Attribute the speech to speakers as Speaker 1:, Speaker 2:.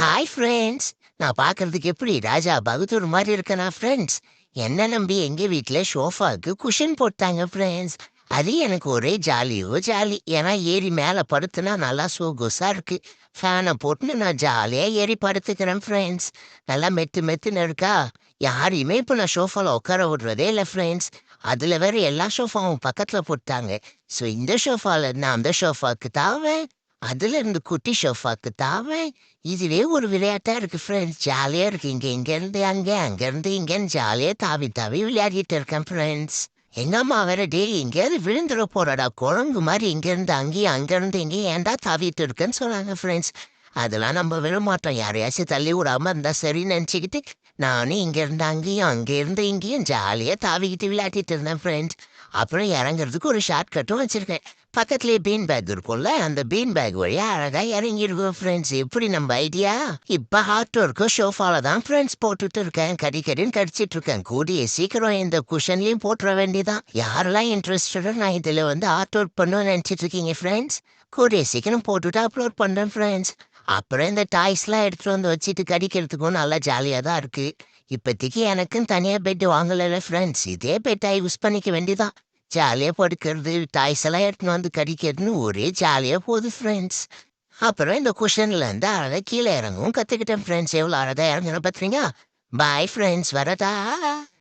Speaker 1: Hi friends. நான் பார்க்கறதுக்கு எப்படி ராஜா பகதூர் மாதிரி இருக்கேனா ஃப்ரெண்ட்ஸ்? என்ன நம்பி எங்க வீட்ல ஷோஃபாக்கு குஷன் போட்டாங்க ஃப்ரெண்ட்ஸ். அது எனக்கு ஒரே ஜாலியோ ஜாலி. ஏன்னா ஏறி மேல படுத்துனா நல்லா சொகுசா இருக்கு. ஃபேனை போட்டுன்னு நான் ஜாலியா ஏறி படுத்துக்கிறேன் ஃப்ரெண்ட்ஸ். நல்லா மெத்து மெத்துன்னு இருக்கா. யாரையுமே இப்போ நான் ஷோஃபால உட்கார விடுறதே இல்லை ஃப்ரெண்ட்ஸ். அதுல வேற எல்லா ஷோஃபாவும் பக்கத்துல போட்டாங்க. ஸோ இந்த ஷோஃபால நான் அந்த ஷோஃபாக்கு தாவேன். அதுல இருந்து குட்டி ஷோஃபாக்கு தாவேன். இதுவே ஒரு விளையாட்டா இருக்கு ஃப்ரெண்ட்ஸ். ஜாலியா இருக்கு. இங்க இருந்து அங்க இருந்து இங்கன்னு ஜாலியா தாவி தாவி விளையாடிட்டு இருக்கேன் ஃப்ரெண்ட்ஸ். எங்க அம்மா வேற டேய் எங்கேயாவது விழுந்துட போறடா குரங்கு மாதிரி இருந்து அங்கேயும் அங்கிருந்து இங்கேயும் ஏன்டா தாவிட்டு இருக்கேன்னு சொன்னாங்க ஃப்ரெண்ட்ஸ். அதெல்லாம் நம்ம விட மாட்டோம். யாரையாச்சும் தள்ளி விடாம இருந்தா சரின்னு நினச்சிக்கிட்டு நானும் இருந்து அங்கேயும் இருந்து இங்கேயும் ஜாலியா தாவிக்கிட்டு விளையாடிட்டு இருந்தேன் ஃப்ரெண்ட்ஸ். அப்புறம் இறங்குறதுக்கு ஒரு ஷார்ட் கட்டும் வச்சிருக்கேன். பக்கத்துலயே பீன் பேக் இருக்கும்ல, அந்த பீன் பேக் வழியா அழகா இறங்கிருக்கோம் ஃப்ரெண்ட்ஸ். எப்படி நம்ம ஐடியா? இப்ப ஹார்ட் ஒர்க்கும் ஷோஃபால தான் ஃப்ரெண்ட்ஸ் போட்டுட்டு இருக்கேன். கடின்னு கடிச்சிட்டு இருக்கேன். கூடிய சீக்கிரம் இந்த குஷன்லயும் போட்டுற வேண்டியதான். யாரெல்லாம் இன்ட்ரெஸ்டடோ நான் இதுல ஆர்ட் ஒர்க் பண்ணணும்னு நினைச்சிட்டு இருக்கீங்க ஃப்ரெண்ட்ஸ், கூடிய சீக்கிரம் போட்டுட்டு அப்லோட் பண்றேன் ஃப்ரெண்ட்ஸ். அப்புறம் இந்த டாய்ஸ்லாம் எடுத்துட்டு வந்து வச்சுட்டு கடிக்கிறதுக்கும் நல்லா ஜாலியா தான் இருக்கு. இப்போதைக்கு எனக்குன்னு தனியா பெட் வாங்கல ஃப்ரெண்ட்ஸ். இதே பெட்டா யூஸ் பண்ணிக்க வேண்டியதான். ஜாலியா படுக்கிறது, டாய்ஸ் எல்லாம் எடுத்துன்னு வந்து கடிக்கிறதுன்னு ஒரே ஜாலியா போகுது ஃப்ரெண்ட்ஸ். அப்புறம் இந்த குஷன்ல இருந்து அழகா கீழே இறங்கவும் கத்துக்கிட்டேன் ஃப்ரெண்ட்ஸ். எவ்வளோ அழகா இறங்குறேன் பாத்தீங்க. பாய் ஃப்ரெண்ட்ஸ், வரதா.